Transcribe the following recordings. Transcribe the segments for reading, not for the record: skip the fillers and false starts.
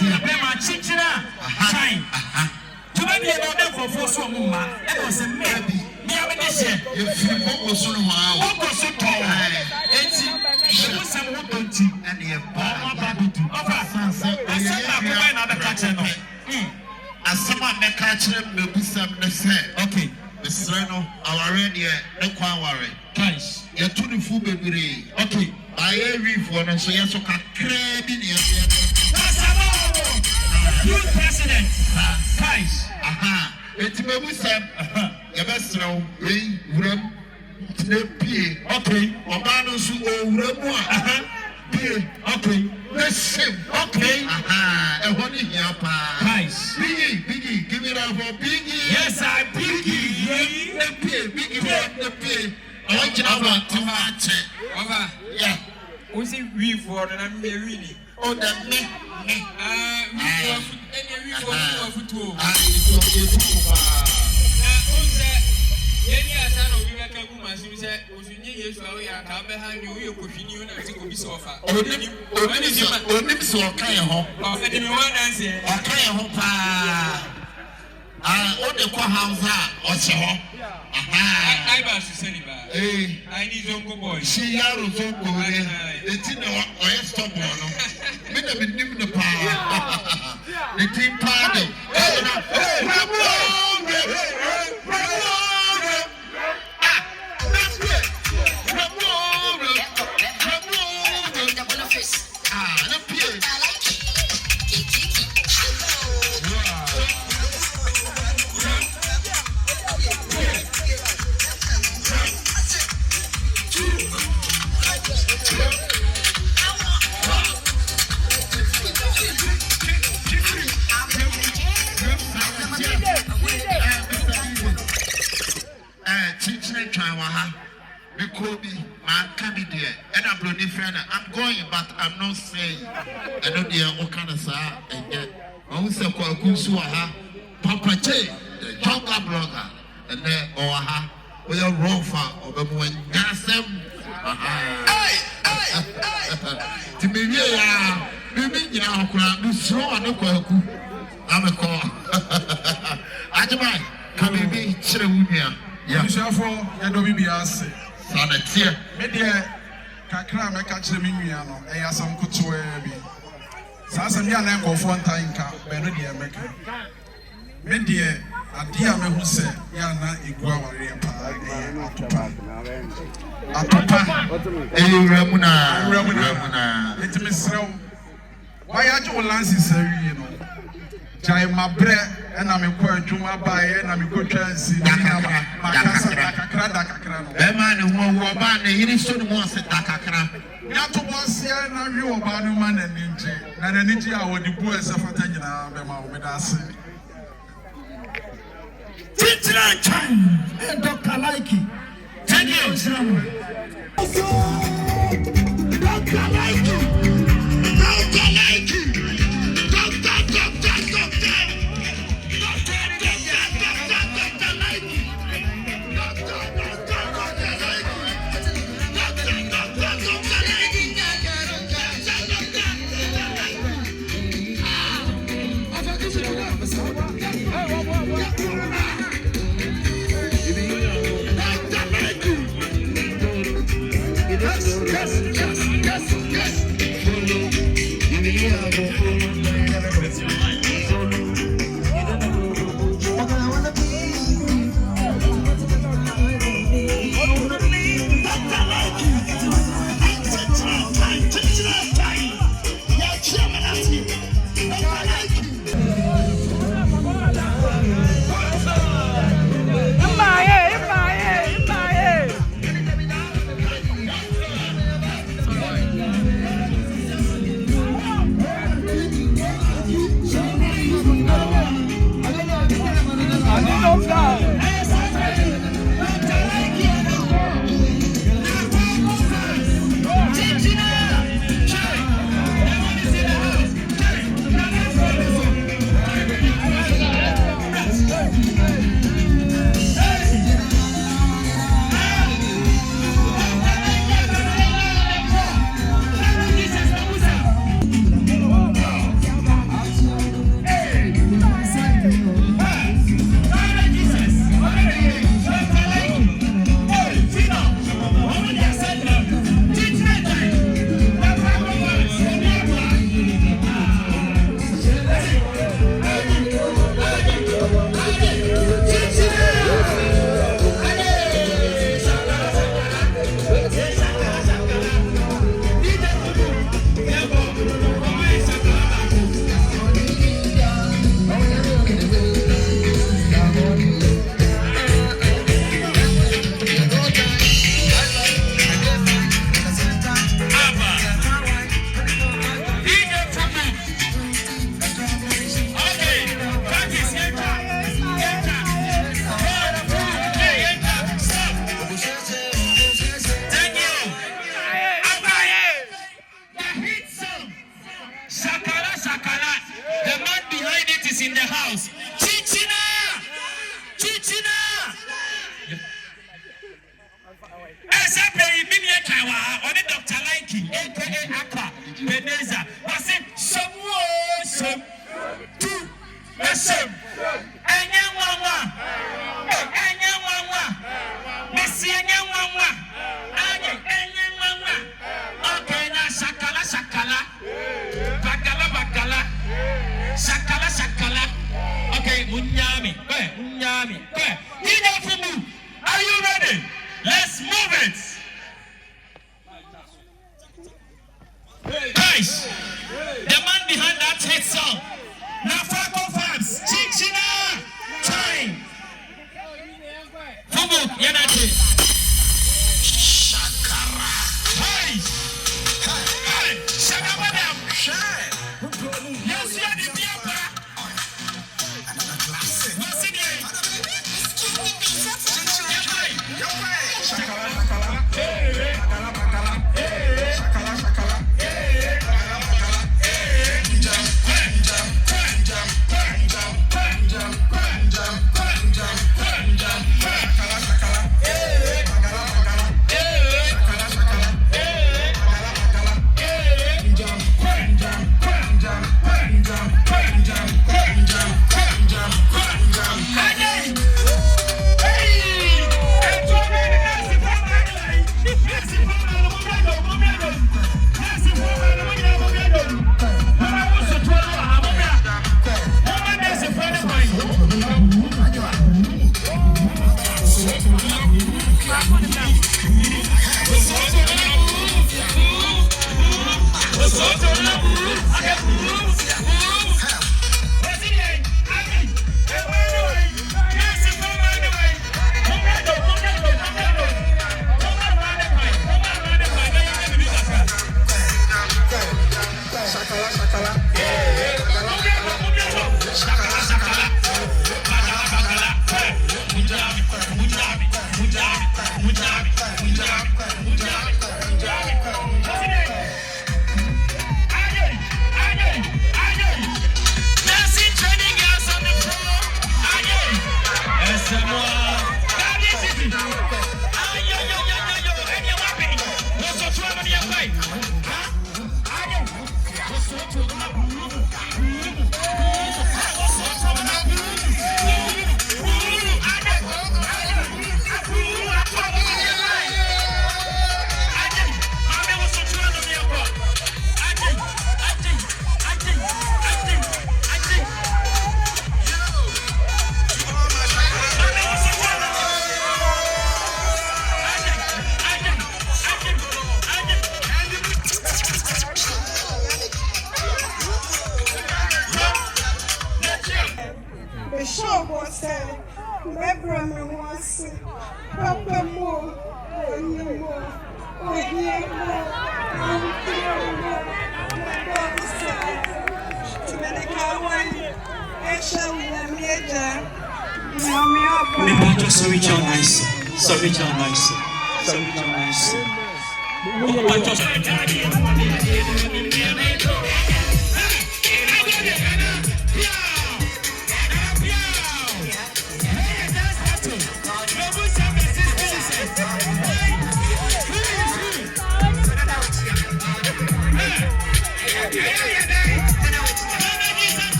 Bema chichina. Fine. To be able to for so mumma. It was a maybe. Me have this year. If you go so wow. Go so tall. Eti. Some who don't and you babitu. Asama me catch them me busam ne say. Okay. The Sereno, our radio, no quawari. Guys, you're 24 baby. Okay. I read for them, so yes, so can credit you president. Guys, it's me busam. Your best now, we room to the P. Okay. Obano su o okay. Listen. Okay. And what is your pa? Guys. Biggie, give it up for Biggie. Yes, I Biggie. The P. I want you to match it. Over. Yeah. Who's it we for and I'm really? Oh, the me. We for two. Yeni asano biwe kagu masimu se osunye Yesu awo ya ka be ha ni oyo kofini na ti ko bi so fa onim so kan ye ho o fe ni wa dance o kan ye ho pa o de ko hausa o che ho ai ba su se ni ba ai ni zongo boy shi yaro zongo re eti na o ye stop no me na me nim no pa the team party I'm going, but I'm not saying. I don't know what kind of say. And yet, I will say, Papa J, the younger blogger, and then, we are wrong for the when Yassam. To me, you know, I'm slow and I'm a call. Ajamai, come be Chirumia. Yeah, for and don't be asked. Son, it's here. Media. Kakra me catch the minua no e yasam kutoe bi sasa bia na nkofo ntanka be no de meka me de ade a me hu se ya na egu aware pa atopa ramuna etime srew why ajo lansi sawi no jai mabre na me kwa adwuma bae na me kotwa nsi na kakra no e ma ne ho ba ne yiri so ne mo se kakra ya to bosia na wi oba no ma na ninje na na ninje a wodi bu esafata nyina be ma wo me da se titira chan e Dr. Laiki thank you Dr. Laiki Yes. is in the house. Chichina! Exactly, Mimi Kawa, or the Dr. Likey, aka Aqua, Veneza. I said, some, two, some, and Yamama, Messi and Yamama, and Yamama. Okay, now Shakala, Bakala, Shakala. Okay, Munyami, are you ready? Let's move it. Guys, the man behind that hit song. Nafako fans, Chichina, time. Fubu, Yanati. Shakara. Hey, Shakamadam. Yes, you are the Biafra. What's in here?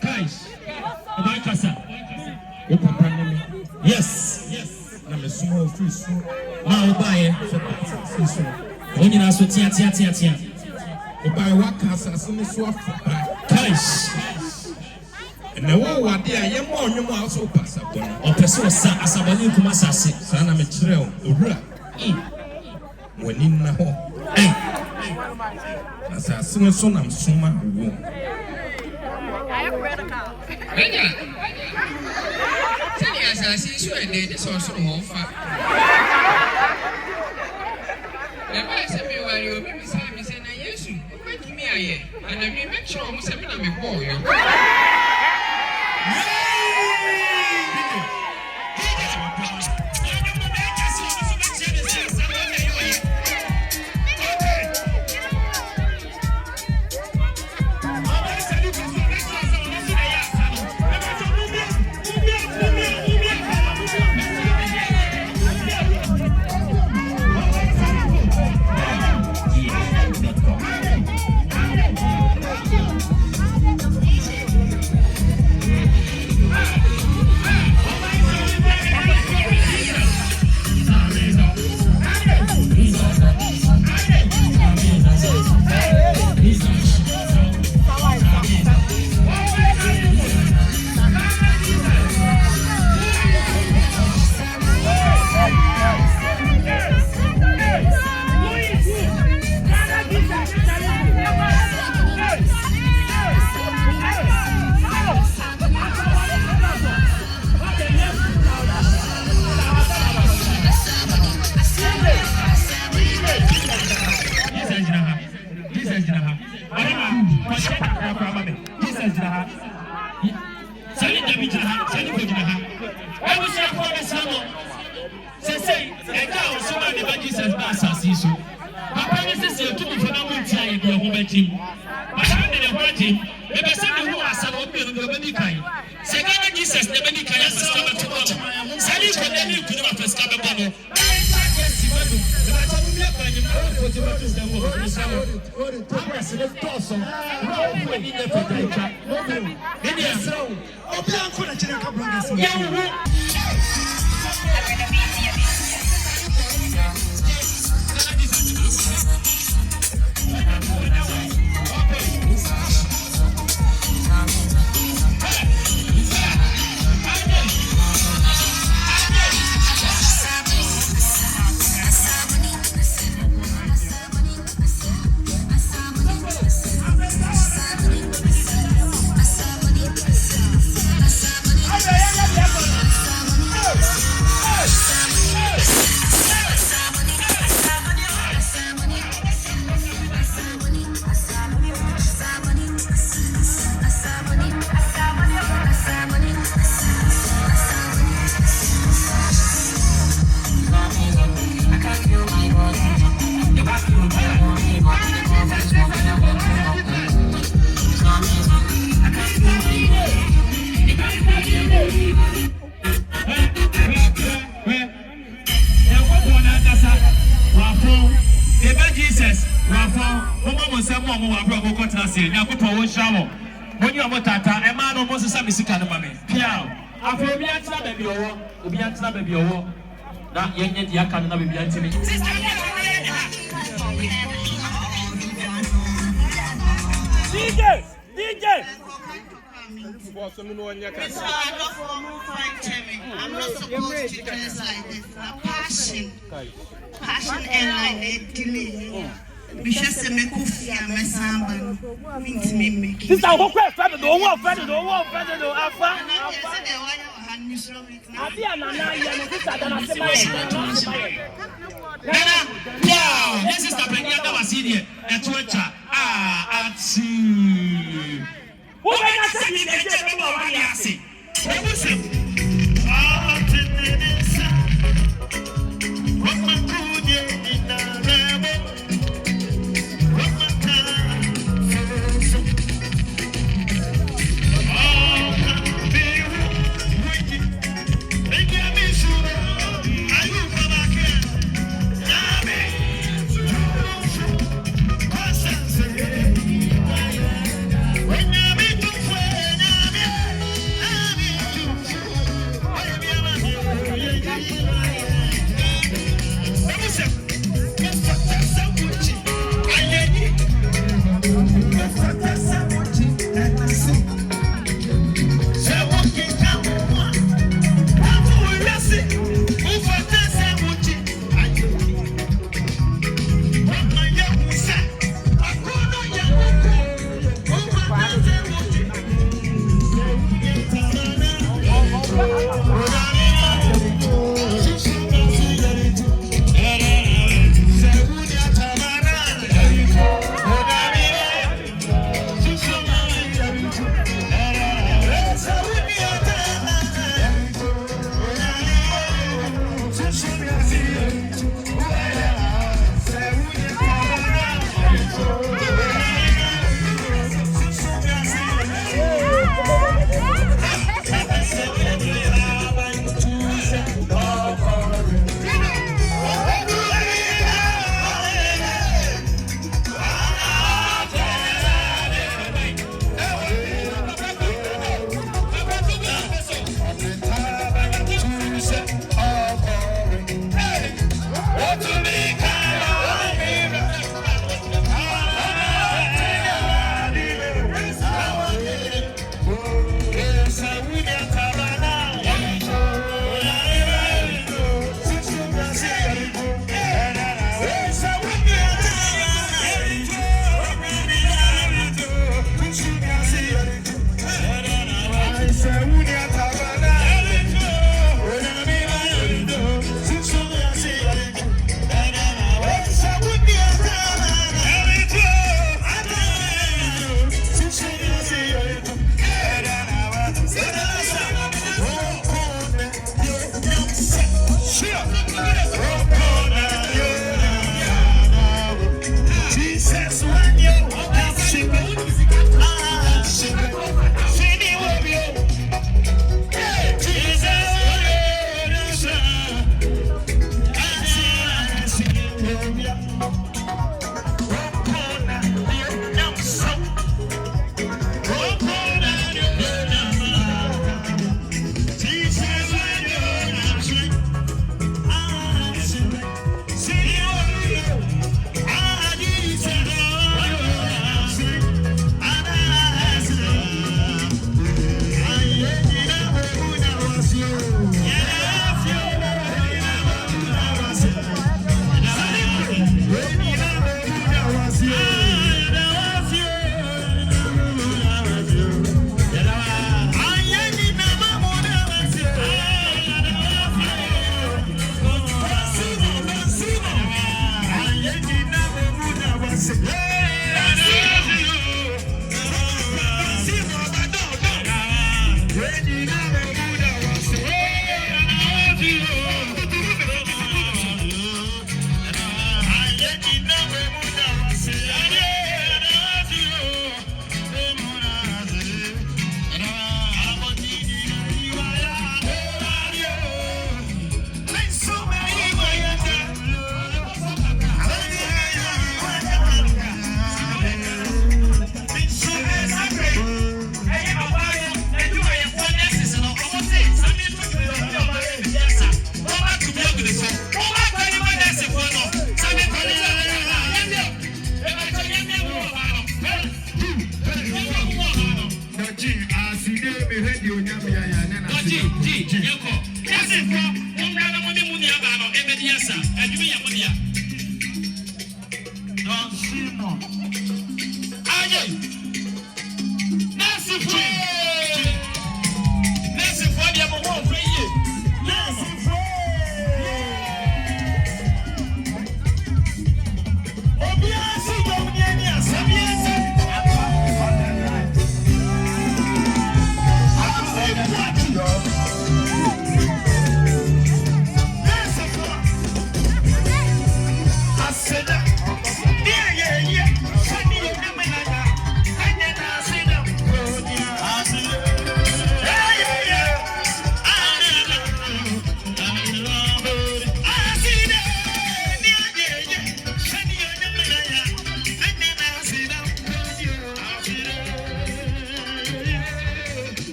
Guys, about Kasa. Yes. I'm a small fish. Now buy when you are so tia. Buy what Casa, some swap. Guys, and the war, what they are more, you also pass up. or person as a body to Massassi, Sana Mitrel, when in the hall. As I sing a son, I'm Suma. As I see you and they just also home far. The vice of me while you be beside me saying, yes, you make me a year, and I may make sure I'm seven of a boy. I'm not supposed to dress like this. Passion airline delay. Bishop me coffee and my samba. This I go quite fed the one fed the one fed the alpha. Yeah, this is the Premier that was in here at Twitter. At sea. What I said, you can tell me what I see. What was it? When you meet to Yeah.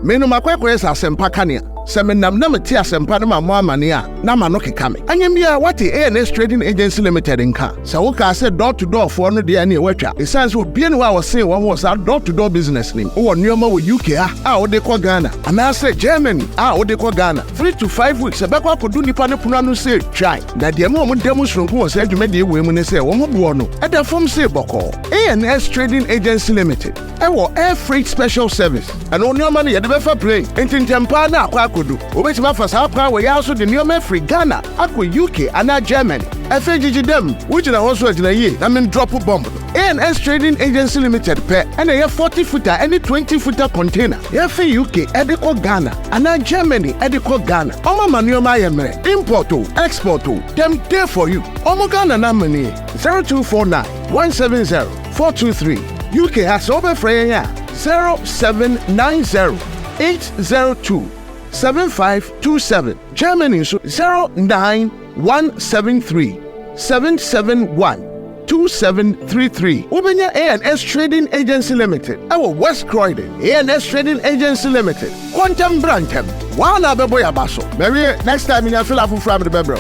Me no makwekwe sa asempa kania. Se me nam na meti asempa no ma amane a na ma no keka me. Anyem bia what ANS Trading Agency Limited nka. Se wo ka se door to door for no de na e watwa. E sense obi ne wa wo se wo ho sa door to door business nim. Wo nneoma wo UK a wo de ko Ghana. Ana se Germany a wo de ko Ghana. 3 to 5 weeks e be kwa kodu nipa ne pono no se try. Na de mo demonstration wo se adwuma de we mu ne se wo ho bo no. E da fom se boko. ANS Trading Agency Limited. Ewo air freight special service. And nneoma ne ye de be fa plane. Entintempa na akwa kodu. Obetima fa sa pra we ya so de nneoma free Ghana akwa UK ana Germany. FGG dem which na also agina ye na men drop bomb. ANS Trading Agency Limited pe and a 40 footer any 20 footer container. Ya fe UK ediko Ghana ana Germany ediko Ghana. Omo manuoma ye mere import o export o dem there for you. Omo Ghana na money 0249 170 423. UK has over free 0790 802 7527. Germany 09173 771 2733. Ubenya ANS Trading Agency Limited. Our West Croydon ANS Trading Agency Limited. Quantum Brantam. Wana bebo ya baso. Maybe next time in your fill up from the bebro.